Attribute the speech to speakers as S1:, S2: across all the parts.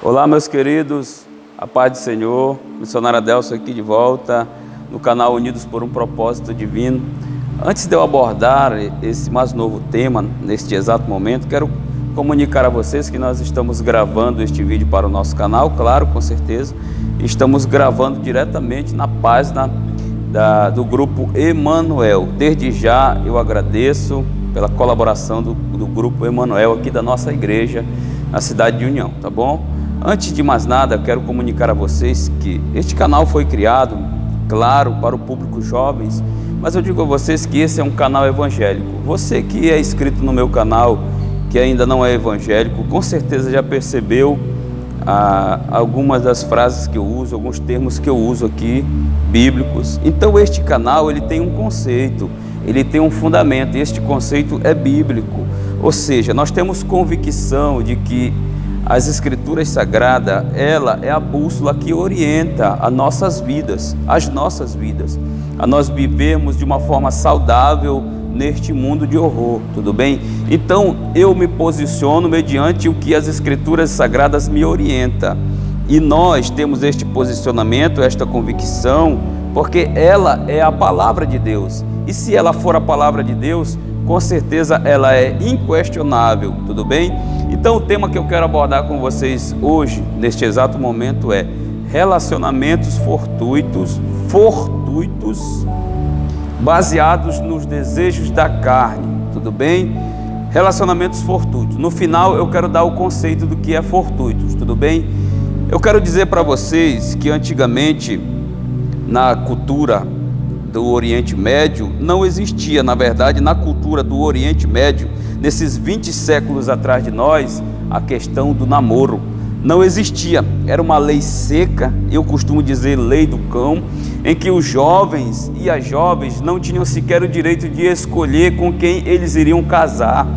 S1: Olá, meus queridos, a paz do Senhor, missionário Adelson aqui de volta no canal Unidos por um Propósito Divino. Antes de eu abordar esse mais novo tema, neste exato momento, quero comunicar a vocês que nós estamos gravando este vídeo para o nosso canal, claro, com certeza. Estamos gravando diretamente na página do grupo Emanuel. Desde já eu agradeço pela colaboração do grupo Emanuel aqui da nossa igreja, na cidade de União, tá bom? Antes de mais nada, quero comunicar a vocês que este canal foi criado, claro, para o público jovens, mas eu digo a vocês que esse é um canal evangélico. Você que é inscrito no meu canal, que ainda não é evangélico, com certeza já percebeu algumas das frases que eu uso, alguns termos que eu uso aqui, bíblicos. Então este canal, ele tem um conceito, ele tem um fundamento, e este conceito é bíblico. Ou seja, nós temos convicção de que as Escrituras Sagradas, ela é a bússola que orienta as nossas vidas, a nós vivermos de uma forma saudável neste mundo de horror, tudo bem? Então, eu me posiciono mediante o que as Escrituras Sagradas me orientam, e nós temos este posicionamento, esta convicção, porque ela é a Palavra de Deus, e se ela for a Palavra de Deus, com certeza ela é inquestionável, tudo bem? Então o tema que eu quero abordar com vocês hoje, neste exato momento, é relacionamentos fortuitos, baseados nos desejos da carne, tudo bem? Relacionamentos fortuitos. No final eu quero dar o conceito do que é fortuitos, tudo bem? Eu quero dizer para vocês que antigamente, na cultura do Oriente Médio, não existia, na verdade, na cultura do Oriente Médio, nesses 20 séculos atrás de nós, a questão do namoro. Não existia, era uma lei seca, eu costumo dizer lei do cão, em que os jovens e as jovens não tinham sequer o direito de escolher com quem eles iriam casar.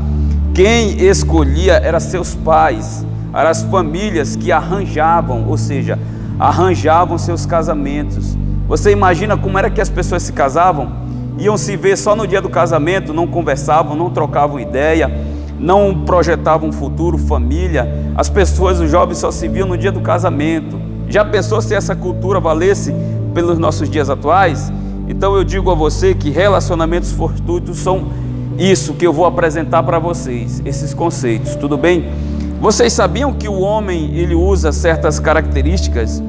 S1: Quem escolhia eram seus pais, eram as famílias que arranjavam, ou seja, arranjavam seus casamentos. Você imagina como era que as pessoas se casavam? Iam se ver só no dia do casamento, não conversavam, não trocavam ideia, não projetavam um futuro, família. As pessoas, os jovens, só se viam no dia do casamento. Já pensou se essa cultura valesse pelos nossos dias atuais? Então eu digo a você que relacionamentos fortuitos são isso que eu vou apresentar para vocês, esses conceitos, tudo bem? Vocês sabiam que o homem, ele usa certas características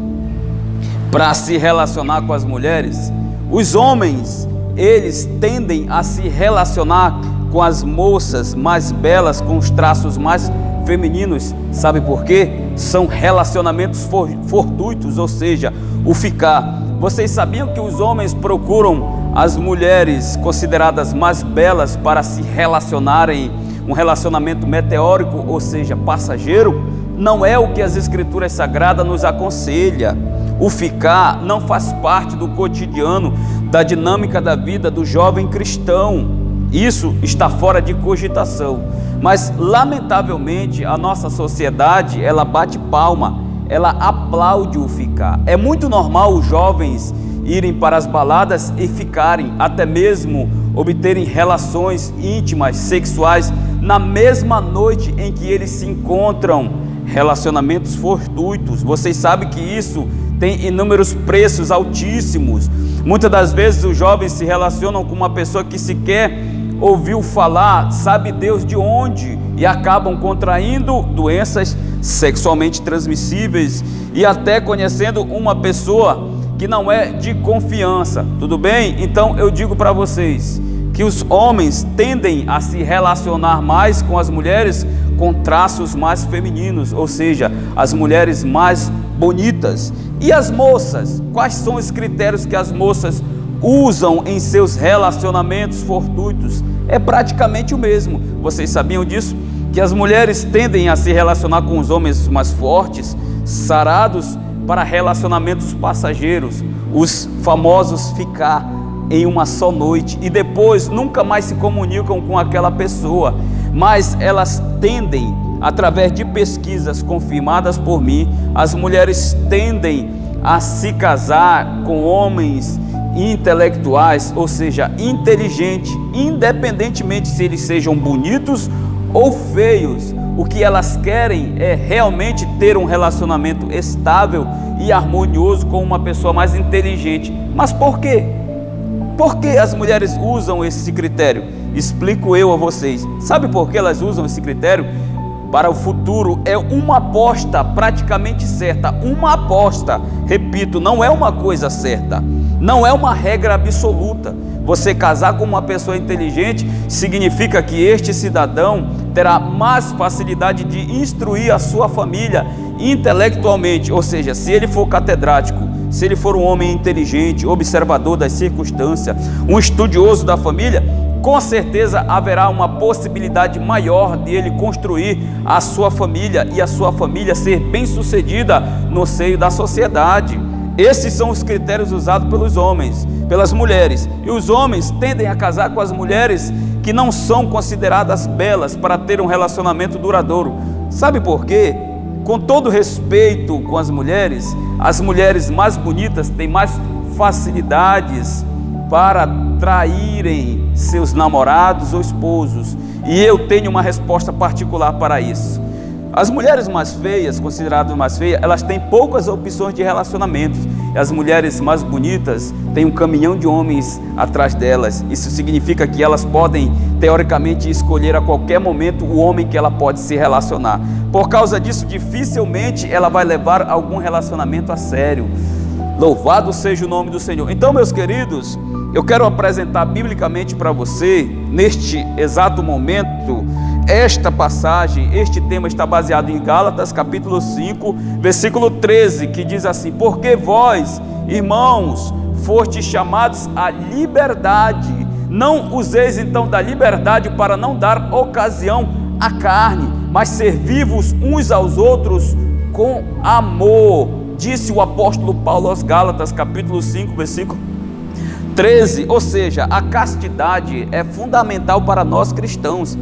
S1: para se relacionar com as mulheres? Os homens, eles tendem a se relacionar com as moças mais belas, com os traços mais femininos. Sabe por quê? São relacionamentos fortuitos, ou seja, o ficar. Vocês sabiam que os homens procuram as mulheres consideradas mais belas para se relacionarem, um relacionamento meteórico, ou seja, passageiro? Não é o que as Escrituras Sagradas nos aconselha. O ficar não faz parte do cotidiano, da dinâmica da vida do jovem cristão. Isso está fora de cogitação. Mas, lamentavelmente, a nossa sociedade, ela bate palma, ela aplaude o ficar. É muito normal os jovens irem para as baladas e ficarem, até mesmo obterem relações íntimas, sexuais, na mesma noite em que eles se encontram. Relacionamentos fortuitos. Vocês sabem que isso tem inúmeros preços altíssimos. Muitas das vezes os jovens se relacionam com uma pessoa que sequer ouviu falar, sabe Deus de onde, e acabam contraindo doenças sexualmente transmissíveis e até conhecendo uma pessoa que não é de confiança, tudo bem? Então eu digo para vocês que os homens tendem a se relacionar mais com as mulheres com traços mais femininos, ou seja, as mulheres mais bonitas. E as moças? Quais são os critérios que as moças usam em seus relacionamentos fortuitos? É praticamente o mesmo. Vocês sabiam disso? Que as mulheres tendem a se relacionar com os homens mais fortes, sarados, para relacionamentos passageiros, os famosos ficar em uma só noite e depois nunca mais se comunicam com aquela pessoa. Mas elas tendem, através de pesquisas confirmadas por mim, as mulheres tendem a se casar com homens intelectuais, ou seja, inteligentes, independentemente se eles sejam bonitos ou feios. o que elas querem é realmente ter um relacionamento estável e harmonioso com uma pessoa mais inteligente. Mas por quê? Por que as mulheres usam esse critério? Explico eu a vocês. Sabe por que elas usam esse critério? Para o futuro é uma aposta praticamente certa. Uma aposta, repito, não é uma coisa certa, não é uma regra absoluta. Você casar com uma pessoa inteligente significa que este cidadão terá mais facilidade de instruir a sua família intelectualmente, ou seja, se ele for catedrático, se ele for um homem inteligente, observador das circunstâncias, um estudioso da família, com certeza haverá uma possibilidade maior de ele construir a sua família e a sua família ser bem-sucedida no seio da sociedade. Esses são os critérios usados pelos homens, pelas mulheres. E os homens tendem a casar com as mulheres que não são consideradas belas para ter um relacionamento duradouro. Sabe por quê? Com todo respeito com as mulheres mais bonitas têm mais facilidades para traírem seus namorados ou esposos. E eu tenho uma resposta particular para isso. As mulheres mais feias, consideradas mais feias, elas têm poucas opções de relacionamentos. E as mulheres mais bonitas têm um caminhão de homens atrás delas. Isso significa que elas podem, teoricamente, escolher a qualquer momento o homem que ela pode se relacionar. Por causa disso, dificilmente ela vai levar algum relacionamento a sério. Louvado seja o nome do Senhor. Então, meus queridos, eu quero apresentar biblicamente para você, neste exato momento, esta passagem. Este tema está baseado em Gálatas capítulo 5, versículo 13, que diz assim: porque vós, irmãos, fostes chamados à liberdade, não useis então da liberdade para não dar ocasião à carne, mas servi-vos uns aos outros com amor, disse o apóstolo Paulo aos Gálatas capítulo 5, versículo 13. Ou seja, a castidade é fundamental para nós cristãos.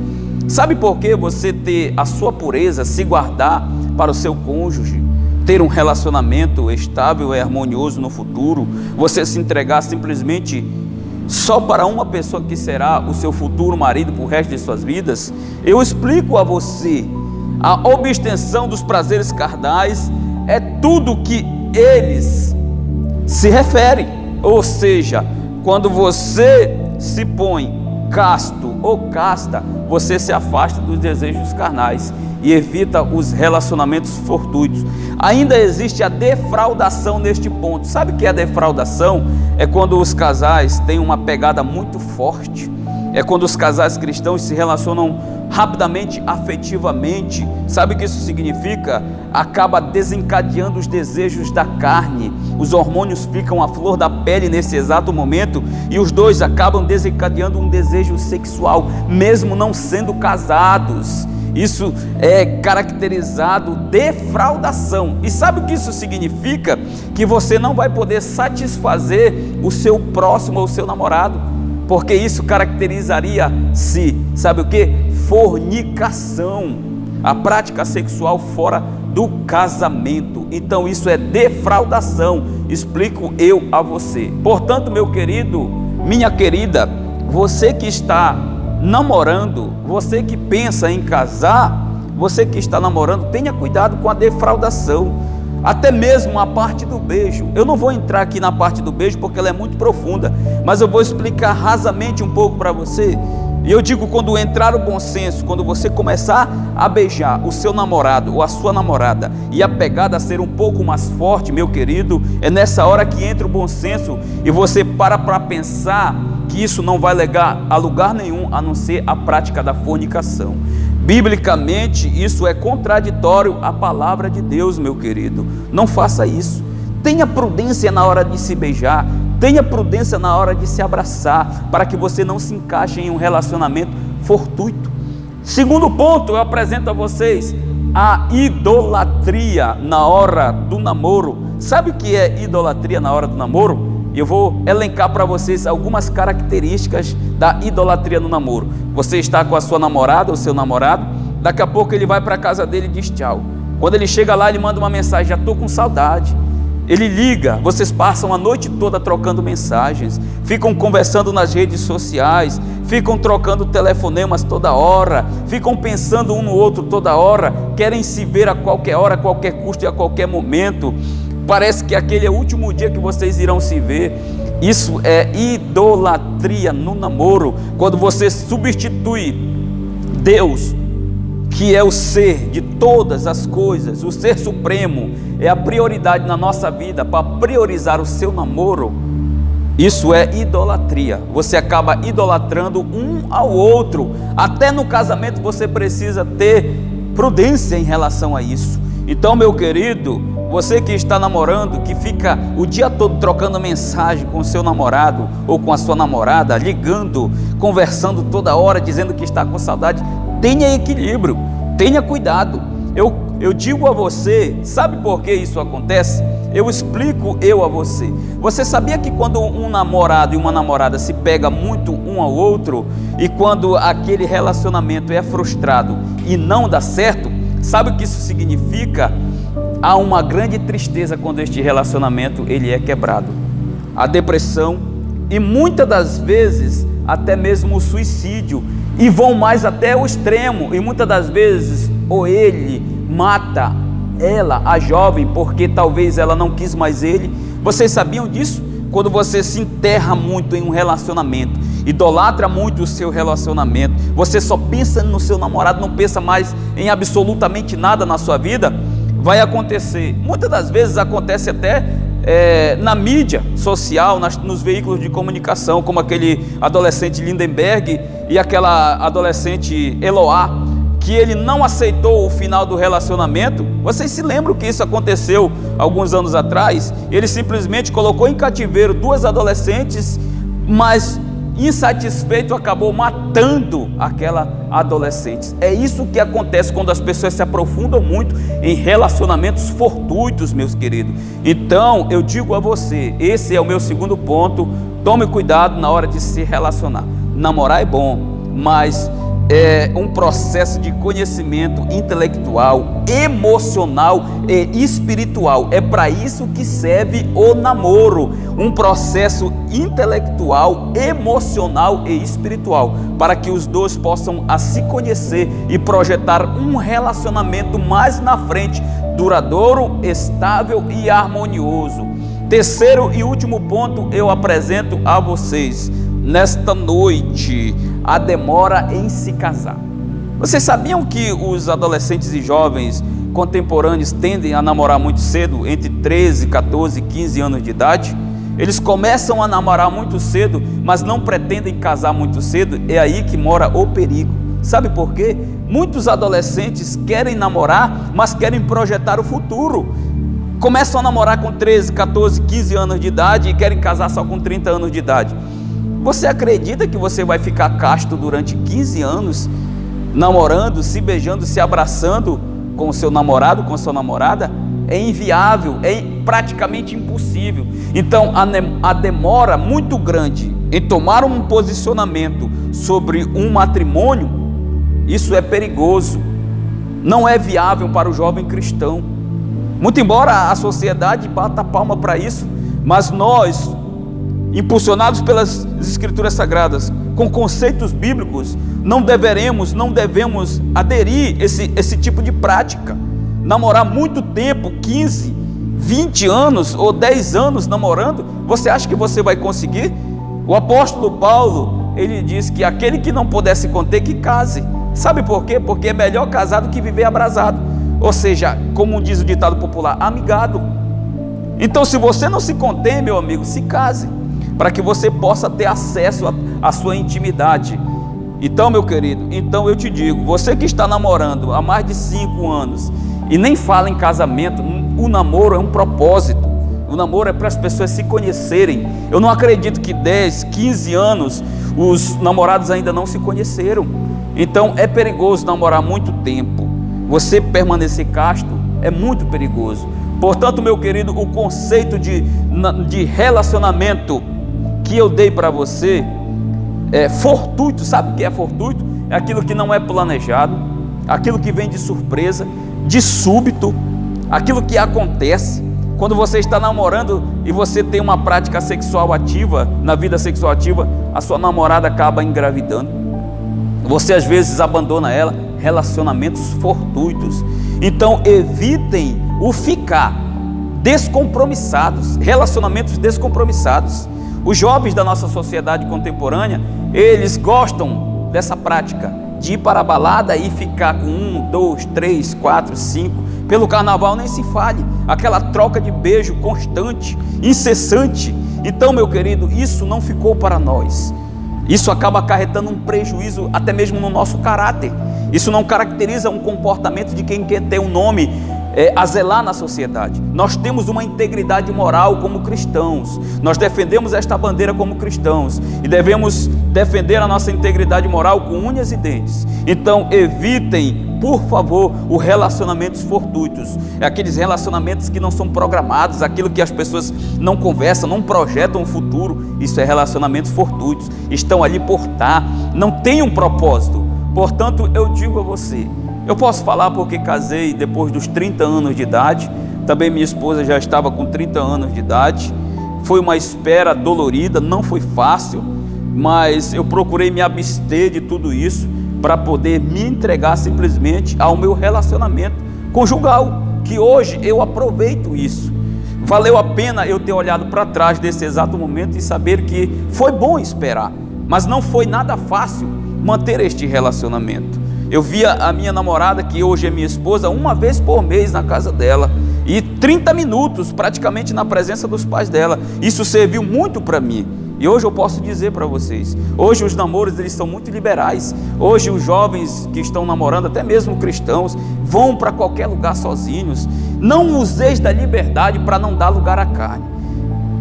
S1: Sabe por que você ter a sua pureza, se guardar para o seu cônjuge, ter um relacionamento estável e harmonioso no futuro, você se entregar simplesmente só para uma pessoa que será o seu futuro marido para o resto de suas vidas? Eu explico a você, a obtenção dos prazeres carnais é tudo que eles se referem. Ou seja, quando você se põe casto ou casta, você se afasta dos desejos carnais e evita os relacionamentos fortuitos. Ainda existe a defraudação neste ponto. Sabe o que é a defraudação? É quando os casais têm uma pegada muito forte. É quando os casais cristãos se relacionam rapidamente, afetivamente. Sabe o que isso significa? Acaba desencadeando os desejos da carne. Os hormônios ficam à flor da pele nesse exato momento e os dois acabam desencadeando um desejo sexual, mesmo não sendo casados. Isso é caracterizado defraudação. E sabe o que isso significa? Que você não vai poder satisfazer o seu próximo ou o seu namorado, porque isso caracterizaria-se, sabe o que? Fornicação, a prática sexual fora do casamento. Então isso é defraudação, explico eu a você. Portanto, meu querido, minha querida, você que está namorando, você que pensa em casar, você que está namorando, tenha cuidado com a defraudação. Até mesmo a parte do beijo. Eu não vou entrar aqui na parte do beijo porque ela é muito profunda, mas eu vou explicar rasamente um pouco para você. E eu digo, quando entrar o bom senso, quando você começar a beijar o seu namorado ou a sua namorada e a pegada ser um pouco mais forte, meu querido, é nessa hora que entra o bom senso e você para pensar que isso não vai levar a lugar nenhum a não ser a prática da fornicação. Biblicamente, isso é contraditório à palavra de Deus, meu querido. Não faça isso. Tenha prudência na hora de se beijar. Tenha prudência na hora de se abraçar, para que você não se encaixe em um relacionamento fortuito. Segundo ponto, eu apresento a vocês a idolatria na hora do namoro. Sabe o que é idolatria na hora do namoro? Eu vou elencar para vocês algumas características da idolatria no namoro. Você está com a sua namorada ou seu namorado, daqui a pouco ele vai para a casa dele e diz tchau. Quando ele chega lá, ele manda uma mensagem: já estou com saudade. Ele liga, vocês passam a noite toda trocando mensagens, ficam conversando nas redes sociais, ficam trocando telefonemas toda hora, ficam pensando um no outro toda hora, querem se ver a qualquer hora, a qualquer custo e a qualquer momento. Parece que aquele é o último dia que vocês irão se ver. Isso é idolatria no namoro, quando você substitui Deus, que é o ser de todas as coisas, o ser supremo, é a prioridade na nossa vida, para priorizar o seu namoro. Isso é idolatria. Você acaba idolatrando um ao outro. Até no casamento você precisa ter prudência em relação a isso. Então, meu querido, você que está namorando, que fica o dia todo trocando mensagem com o seu namorado ou com a sua namorada, ligando, conversando toda hora, dizendo que está com saudade, tenha equilíbrio, tenha cuidado. Eu digo a você, sabe por que isso acontece? Eu explico a você. Você sabia que quando um namorado e uma namorada se pega muito um ao outro, e quando aquele relacionamento é frustrado e não dá certo, sabe o que isso significa? Há uma grande tristeza quando este relacionamento ele é quebrado. A depressão e muitas das vezes até mesmo o suicídio, e vão mais até o extremo, e muitas das vezes ou ele mata ela, a jovem, porque talvez ela não quis mais ele. Vocês sabiam disso? Quando você se enterra muito em um relacionamento, idolatra muito o seu relacionamento, você só pensa no seu namorado, não pensa mais em absolutamente nada na sua vida, vai acontecer, muitas das vezes acontece até na mídia social, nos veículos de comunicação, como aquele adolescente Lindenberg e aquela adolescente Eloá, que ele não aceitou o final do relacionamento. Vocês se lembram que isso aconteceu alguns anos atrás? Ele simplesmente colocou em cativeiro duas adolescentes, mas insatisfeito acabou matando aquela adolescente. É isso que acontece quando as pessoas se aprofundam muito em relacionamentos fortuitos, meus queridos. Então eu digo a você, esse é o meu segundo ponto: tome cuidado na hora de se relacionar. Namorar é bom, mas é um processo de conhecimento intelectual, emocional e espiritual. É para isso que serve o namoro, um processo intelectual, emocional e espiritual, para que os dois possam se conhecer e projetar um relacionamento mais na frente, duradouro, estável e harmonioso. Terceiro e último ponto eu apresento a vocês nesta noite: a demora em se casar. Vocês sabiam que os adolescentes e jovens contemporâneos tendem a namorar muito cedo, entre 13, 14 e 15 anos de idade? Eles começam a namorar muito cedo, mas não pretendem casar muito cedo. É aí que mora o perigo. Sabe por quê? Muitos adolescentes querem namorar, mas querem projetar o futuro. Começam a namorar com 13, 14, 15 anos de idade e querem casar só com 30 anos de idade. Você acredita que você vai ficar casto durante 15 anos, namorando, se beijando, se abraçando com o seu namorado, com a sua namorada? É inviável, é praticamente impossível. Então a demora muito grande em tomar um posicionamento sobre um matrimônio, isso é perigoso, não é viável para o jovem cristão. Muito embora a sociedade bata a palma para isso, mas nós, impulsionados pelas Escrituras Sagradas, com conceitos bíblicos, não devemos aderir esse tipo de prática. Namorar muito tempo, 15, 20 anos ou 10 anos namorando, você acha que você vai conseguir? O apóstolo Paulo, ele diz que aquele que não puder se conter, que case. Sabe por quê? Porque é melhor casar do que viver abrasado, ou seja, como diz o ditado popular, amigado. Então, se você não se contém, meu amigo, se case, para que você possa ter acesso à sua intimidade. Então, meu querido, eu te digo, você que está namorando há mais de 5 anos e nem fala em casamento, o namoro é um propósito. O namoro é para as pessoas se conhecerem. Eu não acredito que 10, 15 anos os namorados ainda não se conheceram. Então é perigoso namorar muito tempo. Você permanecer casto é muito perigoso. Portanto, meu querido, o conceito de relacionamento que eu dei para você é fortuito. Sabe o que é fortuito? É aquilo que não é planejado, aquilo que vem de surpresa, de súbito, aquilo que acontece, Quando você está namorando e você tem uma prática sexual ativa, na vida sexual ativa, a sua namorada acaba engravidando. Você às vezes abandona ela. Relacionamentos fortuitos. Então evitem o ficar descompromissados, relacionamentos descompromissados. Os jovens da nossa sociedade contemporânea, eles gostam dessa prática de ir para a balada e ficar com 1, 2, 3, 4, 5. Pelo carnaval nem se fale, aquela troca de beijo constante, incessante. Então, meu querido, isso não ficou para nós. Isso acaba acarretando um prejuízo até mesmo no nosso caráter. Isso não caracteriza um comportamento de quem quer ter um nome a zelar na sociedade. Nós temos uma integridade moral como cristãos. Nós defendemos esta bandeira como cristãos e devemos defender a nossa integridade moral com unhas e dentes. Então evitem, por favor, os relacionamentos fortuitos. É aqueles relacionamentos que não são programados, aquilo que as pessoas não conversam, não projetam o futuro. Isso é relacionamentos fortuitos. Estão ali por estar, não tem um propósito. Portanto, eu digo a você, eu posso falar porque casei depois dos 30 anos de idade, também minha esposa já estava com 30 anos de idade, foi uma espera dolorida, não foi fácil, mas eu procurei me abster de tudo isso para poder me entregar simplesmente ao meu relacionamento conjugal, que hoje eu aproveito isso. Valeu a pena eu ter olhado para trás desse exato momento e saber que foi bom esperar, mas não foi nada fácil manter este relacionamento. Eu via a minha namorada, que hoje é minha esposa, uma vez por mês na casa dela, e 30 minutos praticamente na presença dos pais dela. Isso serviu muito para mim. E hoje eu posso dizer para vocês, hoje os namoros eles são muito liberais. Hoje os jovens que estão namorando, até mesmo cristãos, vão para qualquer lugar sozinhos. Não useis da liberdade para não dar lugar à carne,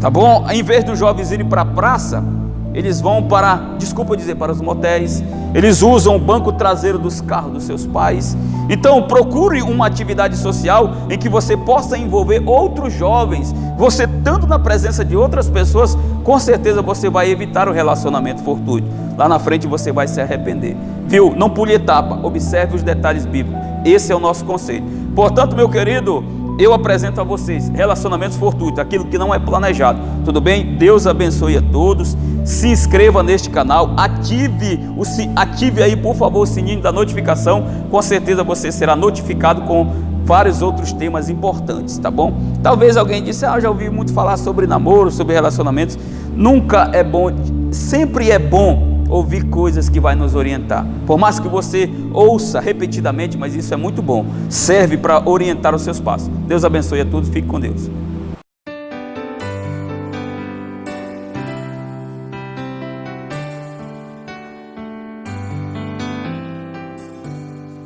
S1: tá bom? Em vez dos jovens irem para a praça, eles vão para os motéis, eles usam o banco traseiro dos carros dos seus pais. Então procure uma atividade social em que você possa envolver outros jovens. Você estando na presença de outras pessoas, com certeza você vai evitar o relacionamento fortuito. Lá na frente você vai se arrepender, viu? Não pule etapa, observe os detalhes bíblicos. Esse é o nosso conselho. Portanto, meu querido, eu apresento a vocês relacionamentos fortuitos, aquilo que não é planejado, tudo bem? Deus abençoe a todos. Se inscreva neste canal, ative aí por favor o sininho da notificação, com certeza você será notificado com vários outros temas importantes, tá bom? Talvez alguém disse, já ouvi muito falar sobre namoro, sobre relacionamentos. Nunca é bom, sempre é bom ouvir coisas que vai nos orientar, por mais que você ouça repetidamente, mas isso é muito bom, serve para orientar os seus passos. Deus abençoe a todos, fique com Deus.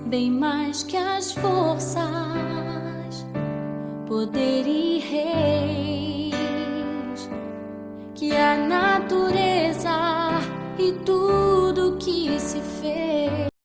S2: Bem mais que as forças, poder e reis, que a natureza e tudo que se fez.